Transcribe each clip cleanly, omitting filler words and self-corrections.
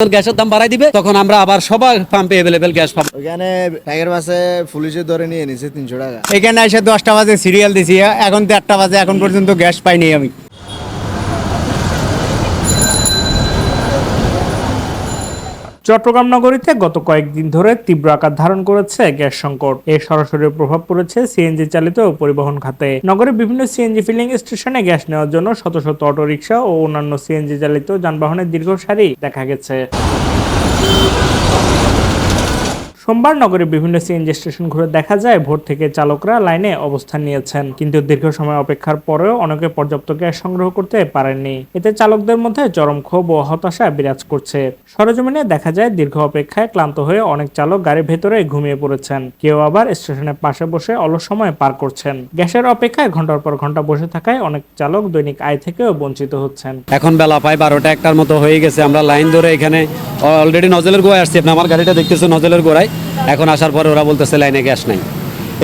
গ্যাসের দাম বাড়াই দিবে, তখন আমরা আবার সবার পাম্পে অ্যাভেলেবেল গ্যাস পাবো। ওখানে টাইগার বাসে পুলিশে ধরে নিয়ে নিছে 300 টাকা। এখানে এসে 10টা বাজে সিরিয়াল দিছি, এখন তো 1টা বাজে, এখন পর্যন্ত গ্যাস পাইনি আমি। চট্টগ্রাম নগরীতে গত কয়েকদিন ধরে তীব্র আকার ধারণ করেছে গ্যাস সংকট। এর সরাসরি প্রভাব পড়েছে সিএনজি চালিত পরিবহন খাতে। নগরের বিভিন্ন সিএনজি ফিলিং স্টেশনে গ্যাস নেওয়ার জন্য শত শত অটোরিকশা ও অন্যান্য সিএনজি চালিত যানবাহনের দীর্ঘ সারি দেখা গেছে। সোমবার নগরের বিভিন্ন সিএনজি স্টেশন ঘুরে দেখা যায় ভোর থেকে চালকরা লাইনে অবস্থান নিয়েছেন, কিন্তু দীর্ঘ সময় অপেক্ষার পরেও অনেকে পর্যাপ্ত গ্যাস সংগ্রহ করতে পারেননি। এতে চালকদের মধ্যে চরম ক্ষোভ ও হতাশা বিরাজ করছে। সরেজমিনে দেখা যায় দীর্ঘ অপেক্ষায় ক্লান্ত হয়ে অনেক চালক গাড়ির ভেতরে ঘুমিয়ে পড়েছেন, কেউ আবার স্টেশনের পাশে বসে অলস সময় পার করছেন। গ্যাসের অপেক্ষায় ঘন্টার পর ঘন্টা বসে থাকায় অনেক চালক দৈনিক আয় থেকেও বঞ্চিত হচ্ছেন। এখন বেলা প্রায় 12টা 1টার মতো হয়ে গেছে। আমরা লাইন ধরে এখানে অলরেডি নজলের গোড়ায় আসছি। আপনি আমার গাড়িটা দেখতেছে নজলের গোড়ায়। এখন আসার পরে ওরা বলতেছে লাইনে গ্যাস নাই।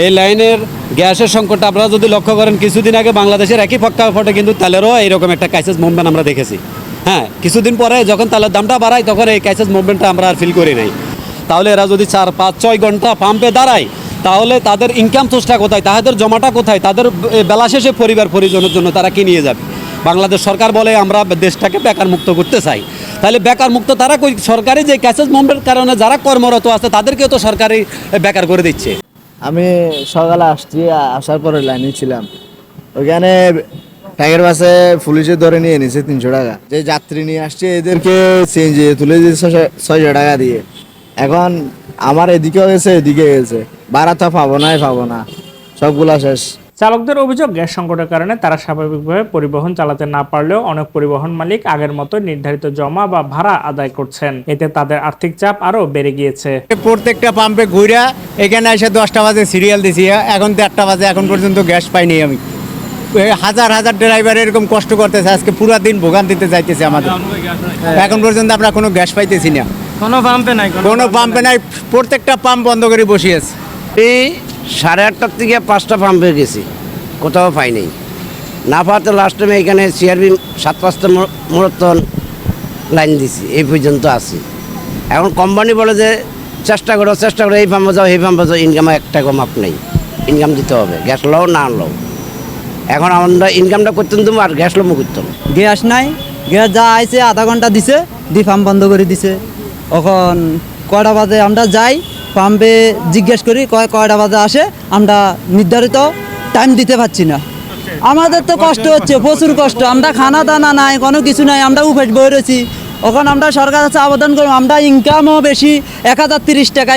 এই লাইনের গ্যাসের সংকটটা আপনারা যদি লক্ষ্য করেন, কিছুদিন আগে বাংলাদেশের একই প্রেক্ষাপটে কিন্তু তেলেরও এইরকম একটা ক্রাইসিস মুভমেন্ট আমরা দেখেছি। হ্যাঁ, কিছুদিন পরে যখন তেলের দামটা বাড়ায় তখন এই ক্রাইসিস মুভমেন্টটা আমরা আর ফিল করি নাই। তাহলে এরা যদি 4, 5, 6 ঘন্টা পাম্পে দাঁড়ায়, তাহলে তাদের ইনকাম সোর্সটা কোথায়, তাদের জমাটা কোথায়, তাদের বেলা শেষে পরিবার পরিজনের জন্য তারা কি নিয়ে যাবে? বাংলাদেশ সরকার বলে আমরা দেশটাকে বেকার মুক্ত করতে চাই। তাহলে বেকার মুক্ত তারা সরকারি যে ক্রাইসিস মুভমেন্টের কারণে যারা কর্মরত আছে তাদেরকেও তো সরকারি বেকার করে দিচ্ছে। আমি সকালে আসছি, আসার পরে লাইনে ছিলাম। ওখানে টাইগার বাসে পুলিশে ধরে নিয়ে নিছে 300 টাকা। যে যাত্রী নিয়ে আসছে এদেরকে সিএনজি তুলে দিয়েছে 600 টাকা দিয়ে। এখন আমার এদিকেও গেছে, এদিকে গেছে, ভাড়া তো পাবো না, সবগুলা শেষ। চালকদের অভিযোগ, গ্যাস সংকটের কারণে তারা স্বাভাবিকভাবে পরিবহন চালাতে না পারলেও অনেক পরিবহন মালিক আগের মতো নির্ধারিত জমা বা ভাড়া আদায় করছেন। এতে তাদের আর্থিক চাপ আরো বেড়ে গিয়েছে। প্রত্যেকটা পাম্পে ঘুরে এখানে এসে 10টা বাজে সিরিয়াল দিছি, এখন তো 1টা বাজে, এখন পর্যন্ত গ্যাস পাইনি আমি। হাজার হাজার ড্রাইভার এরকম কষ্ট করতেছে, আজকে পুরো দিন ভোগান্তিতে যাইতেছে আমাদের। এখন পর্যন্ত আমরা কোনো গ্যাস পাইতেছি না, কোনো পাম্পে নাই। প্রত্যেকটা পাম্প বন্ধ করে বসে আছে। এই 8:30 থেকে 5টা পাম্পে গেছি, কোথাও পাই নাই। না পাওয়াতে লাস্ট টাইমে এখানে সিআরবি 7-5টা মরতন লাইন দিছি, এই পর্যন্ত আছি। এখন কোম্পানি বলে যে চেষ্টা করো, এই পাম্পে যাও, এই পাম্পে যাও, ইনকামে একটা কম নেই, ইনকাম দিতে হবে, গ্যাস লও না লও। এখন আমরা ইনকামটা করতেন তুমি আর গ্যাস লোমও করতাম। গ্যাস নাই, গ্যাস যা আইছে আধা ঘন্টা দিছে, পাম্প বন্ধ করে দিছে। এখন কয়টা বাজে আমরা যাই পাম্পে, জিজ্ঞেস করি কয়টা বাজে আসে, আমরা নির্ধারিত টাইম দিতে পারছি না। আমাদের তো কষ্ট হচ্ছে, প্রচুর কষ্ট। আমরা খানা দানা নাই, কোনো কিছু নাই, আমরা উপাস বই রয়েছি। এখন আমরা সরকার কাছে আবেদন করব, আমরা ইনকামও বেশি, 1030 টাকা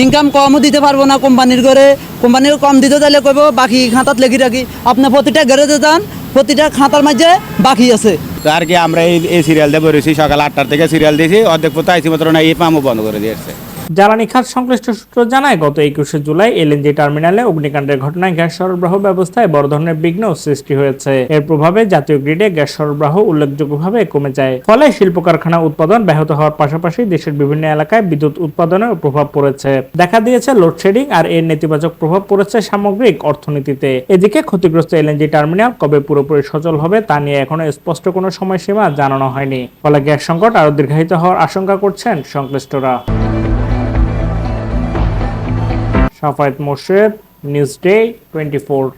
ইনকাম কমও দিতে পারবো না কোম্পানির করে। কোম্পানির কম দিতে চাইলে কইব বাকি খাতাত লেখি রাখি। আপনি প্রতিটা গ্যারেজে যান, প্রতিটা খাতার মাঝে বাকি আছে। আর কি আমরা এই সিরিয়াল দিয়ে বেরোছি, সকাল 8টার থেকে সিরিয়াল দিয়েছি, অর্ধেক পথে আইসি মাত্র না, এই পাম্পও বন্ধ করে দিয়েছে। জ্বালানি খাত সংশ্লিষ্ট সূত্র জানায়, গত 21শে জুলাই এলএনজি টার্মিনালে অগ্নিকাণ্ডের ঘটনায় গ্যাস সরবরাহ ব্যবস্থায় বড় ধরনের বিঘ্ন সৃষ্টি হয়েছে। এর প্রভাবে জাতীয় গ্রিডে গ্যাস সরবরাহ উল্লেখযোগ্যভাবে কমে যায়। ফলে শিল্প কারখানা উৎপাদন ব্যাহত হওয়ার পাশাপাশি দেশের বিভিন্ন এলাকায় বিদ্যুৎ উৎপাদনেও প্রভাব পড়েছে। দেখা দিয়েছে লোডশেডিং, আর এর নেতিবাচক প্রভাব পড়েছে সামগ্রিক অর্থনীতিতে। এদিকে ক্ষতিগ্রস্ত এলএনজি টার্মিনাল কবে পুরোপুরি সচল হবে তা নিয়ে এখনো স্পষ্ট কোনো সময়সীমা জানানো হয়নি। ফলে গ্যাস সংকট আরো দীর্ঘায়িত হওয়ার আশঙ্কা করছেন সংশ্লিষ্টরা। Shafayet Morshed, news day 24।